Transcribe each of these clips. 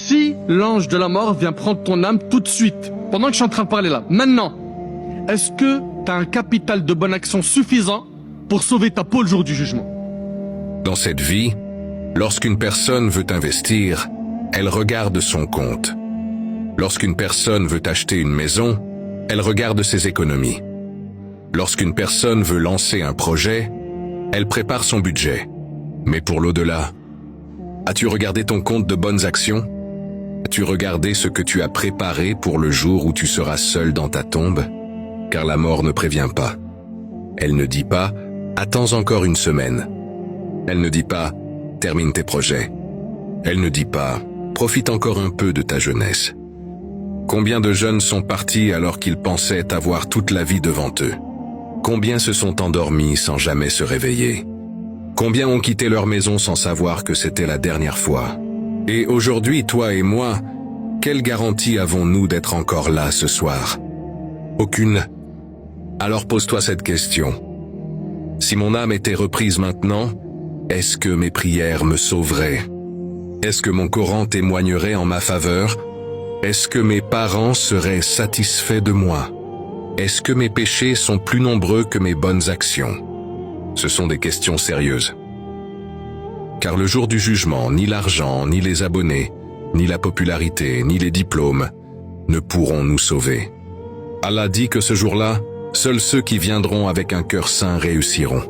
Si l'ange de la mort vient prendre ton âme tout de suite, pendant que je suis en train de parler là, maintenant, est-ce que tu as un capital de bonne action suffisant pour sauver ta peau le jour du jugement? Dans cette vie, lorsqu'une personne veut investir, elle regarde son compte. Lorsqu'une personne veut acheter une maison, elle regarde ses économies. Lorsqu'une personne veut lancer un projet, elle prépare son budget. Mais pour l'au-delà, as-tu regardé ton compte de bonnes actions? As-tu regardé ce que tu as préparé pour le jour où tu seras seul dans ta tombe? Car la mort ne prévient pas. Elle ne dit pas « Attends encore une semaine ». Elle ne dit pas « Termine tes projets ». Elle ne dit pas « Profite encore un peu de ta jeunesse ». Combien de jeunes sont partis alors qu'ils pensaient avoir toute la vie devant eux? Combien se sont endormis sans jamais se réveiller? Combien ont quitté leur maison sans savoir que c'était la dernière fois? Et aujourd'hui, toi et moi, quelle garantie avons-nous d'être encore là ce soir? Aucune. Alors pose-toi cette question. Si mon âme était reprise maintenant, est-ce que mes prières me sauveraient? Est-ce que mon Coran témoignerait en ma faveur? Est-ce que mes parents seraient satisfaits de moi? Est-ce que mes péchés sont plus nombreux que mes bonnes actions? Ce sont des questions sérieuses. Car le jour du jugement, ni l'argent, ni les abonnés, ni la popularité, ni les diplômes ne pourront nous sauver. Allah dit que ce jour-là, seuls ceux qui viendront avec un cœur sain réussiront.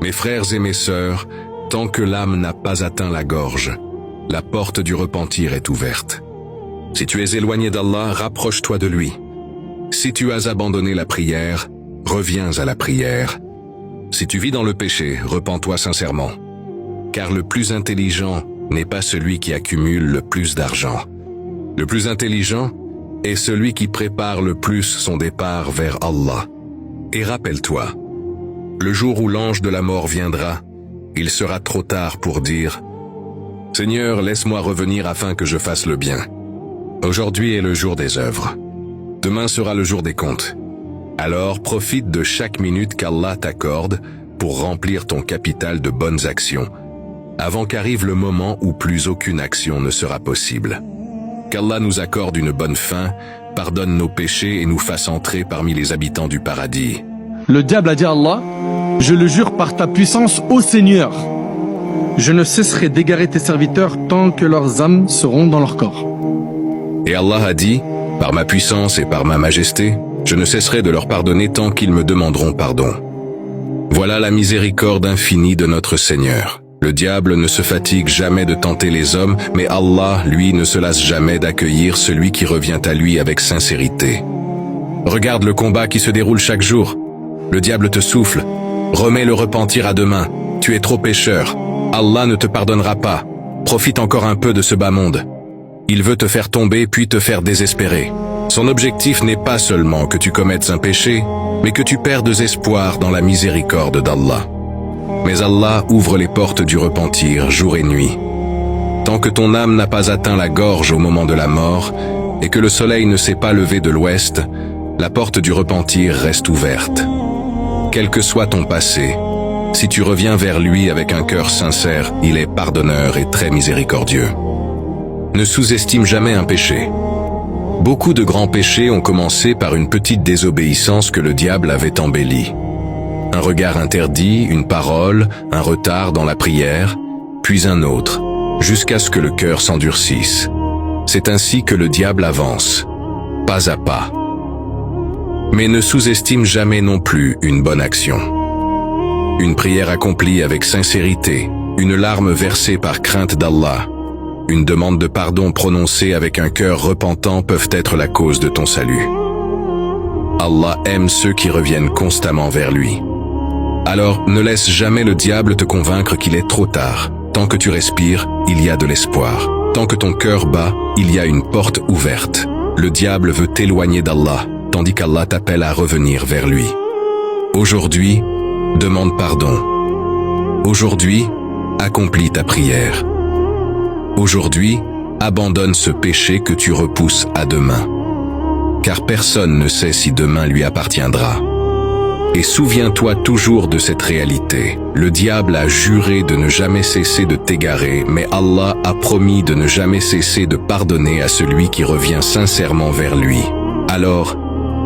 Mes frères et mes sœurs, tant que l'âme n'a pas atteint la gorge, la porte du repentir est ouverte. Si tu es éloigné d'Allah, rapproche-toi de lui. Si tu as abandonné la prière, reviens à la prière. Si tu vis dans le péché, repens-toi sincèrement. Car le plus intelligent n'est pas celui qui accumule le plus d'argent. Le plus intelligent est celui qui prépare le plus son départ vers Allah. Et rappelle-toi, le jour où l'ange de la mort viendra, il sera trop tard pour dire « Seigneur, laisse-moi revenir afin que je fasse le bien. Aujourd'hui est le jour des œuvres. Demain sera le jour des comptes. Alors profite de chaque minute qu'Allah t'accorde pour remplir ton capital de bonnes actions, avant qu'arrive le moment où plus aucune action ne sera possible. Qu'Allah nous accorde une bonne fin, pardonne nos péchés et nous fasse entrer parmi les habitants du paradis. » Le diable a dit à Allah, « Je le jure par ta puissance, ô Seigneur, je ne cesserai d'égarer tes serviteurs tant que leurs âmes seront dans leur corps. » Et Allah a dit, « Par ma puissance et par ma majesté, je ne cesserai de leur pardonner tant qu'ils me demanderont pardon. » Voilà la miséricorde infinie de notre Seigneur. Le diable ne se fatigue jamais de tenter les hommes, mais Allah, lui, ne se lasse jamais d'accueillir celui qui revient à lui avec sincérité. Regarde le combat qui se déroule chaque jour. Le diable te souffle. Remets le repentir à demain. Tu es trop pécheur. Allah ne te pardonnera pas. Profite encore un peu de ce bas monde. Il veut te faire tomber puis te faire désespérer. Son objectif n'est pas seulement que tu commettes un péché, mais que tu perdes espoir dans la miséricorde d'Allah. Mais Allah ouvre les portes du repentir jour et nuit. Tant que ton âme n'a pas atteint la gorge au moment de la mort, et que le soleil ne s'est pas levé de l'ouest, la porte du repentir reste ouverte. Quel que soit ton passé, si tu reviens vers lui avec un cœur sincère, il est pardonneur et très miséricordieux. Ne sous-estime jamais un péché. Beaucoup de grands péchés ont commencé par une petite désobéissance que le diable avait embellie. Un regard interdit, une parole, un retard dans la prière, puis un autre, jusqu'à ce que le cœur s'endurcisse. C'est ainsi que le diable avance, pas à pas. Mais ne sous-estime jamais non plus une bonne action. Une prière accomplie avec sincérité, une larme versée par crainte d'Allah, une demande de pardon prononcée avec un cœur repentant peuvent être la cause de ton salut. Allah aime ceux qui reviennent constamment vers lui. Alors, ne laisse jamais le diable te convaincre qu'il est trop tard. Tant que tu respires, il y a de l'espoir. Tant que ton cœur bat, il y a une porte ouverte. Le diable veut t'éloigner d'Allah, tandis qu'Allah t'appelle à revenir vers lui. Aujourd'hui, demande pardon. Aujourd'hui, accomplis ta prière. Aujourd'hui, abandonne ce péché que tu repousses à demain. Car personne ne sait si demain lui appartiendra. Et souviens-toi toujours de cette réalité. Le diable a juré de ne jamais cesser de t'égarer, mais Allah a promis de ne jamais cesser de pardonner à celui qui revient sincèrement vers lui. Alors,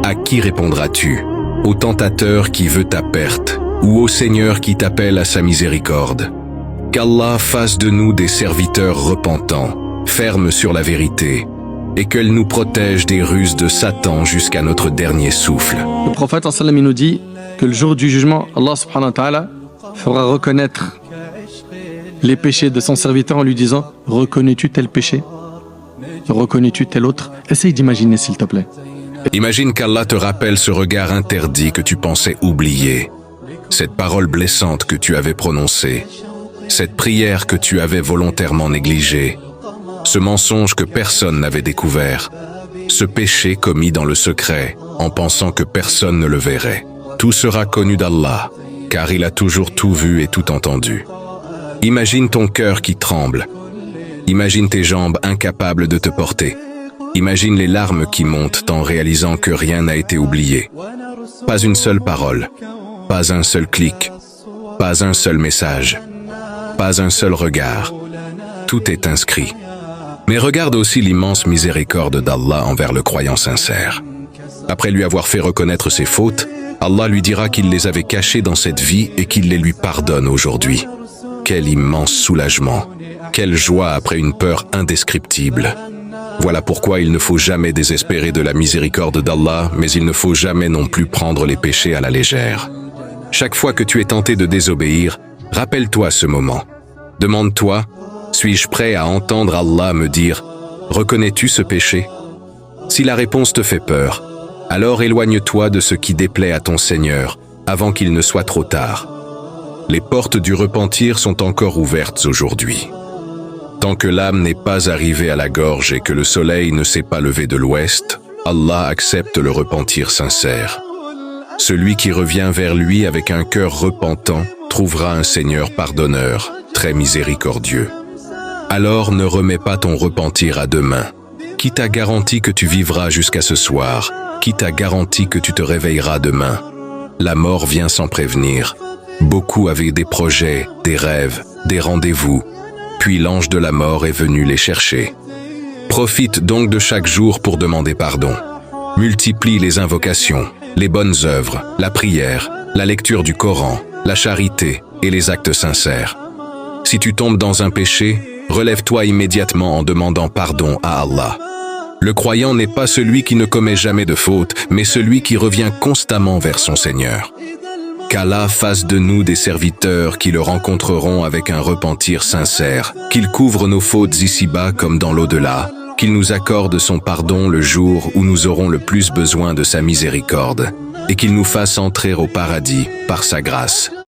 à qui répondras-tu? Au tentateur qui veut ta perte, ou au Seigneur qui t'appelle à sa miséricorde? Qu'Allah fasse de nous des serviteurs repentants, fermes sur la vérité, et qu'elle nous protège des ruses de Satan jusqu'à notre dernier souffle. Le prophète sallam, il nous dit que le jour du jugement, Allah subhanahu wa ta'ala fera reconnaître les péchés de son serviteur en lui disant « Reconnais-tu tel péché? Reconnais-tu tel autre ?» Essaye d'imaginer s'il te plaît. Imagine qu'Allah te rappelle ce regard interdit que tu pensais oublier, cette parole blessante que tu avais prononcée, cette prière que tu avais volontairement négligée, ce mensonge que personne n'avait découvert, ce péché commis dans le secret en pensant que personne ne le verrait. Tout sera connu d'Allah, car il a toujours tout vu et tout entendu. Imagine ton cœur qui tremble. Imagine tes jambes incapables de te porter. Imagine les larmes qui montent en réalisant que rien n'a été oublié. Pas une seule parole, pas un seul clic, pas un seul message, pas un seul regard. Tout est inscrit. Mais regarde aussi l'immense miséricorde d'Allah envers le croyant sincère. Après lui avoir fait reconnaître ses fautes, Allah lui dira qu'il les avait cachées dans cette vie et qu'il les lui pardonne aujourd'hui. Quel immense soulagement, quelle joie après une peur indescriptible. Voilà pourquoi il ne faut jamais désespérer de la miséricorde d'Allah, mais il ne faut jamais non plus prendre les péchés à la légère. Chaque fois que tu es tenté de désobéir, rappelle-toi ce moment. Demande-toi, suis-je prêt à entendre Allah me dire « Reconnais-tu ce péché ?» Si la réponse te fait peur, alors éloigne-toi de ce qui déplaît à ton Seigneur, avant qu'il ne soit trop tard. Les portes du repentir sont encore ouvertes aujourd'hui. Tant que l'âme n'est pas arrivée à la gorge et que le soleil ne s'est pas levé de l'ouest, Allah accepte le repentir sincère. Celui qui revient vers lui avec un cœur repentant trouvera un Seigneur pardonneur, très miséricordieux. Alors ne remets pas ton repentir à demain. Qui t'a garanti que tu vivras jusqu'à ce soir? Qui t'a garanti que tu te réveilleras demain? La mort vient sans prévenir. Beaucoup avaient des projets, des rêves, des rendez-vous. Puis l'ange de la mort est venu les chercher. Profite donc de chaque jour pour demander pardon. Multiplie les invocations, les bonnes œuvres, la prière, la lecture du Coran, la charité et les actes sincères. Si tu tombes dans un péché, relève-toi immédiatement en demandant pardon à Allah. Le croyant n'est pas celui qui ne commet jamais de faute, mais celui qui revient constamment vers son Seigneur. Qu'Allah fasse de nous des serviteurs qui le rencontreront avec un repentir sincère, qu'il couvre nos fautes ici-bas comme dans l'au-delà, qu'il nous accorde son pardon le jour où nous aurons le plus besoin de sa miséricorde, et qu'il nous fasse entrer au paradis par sa grâce.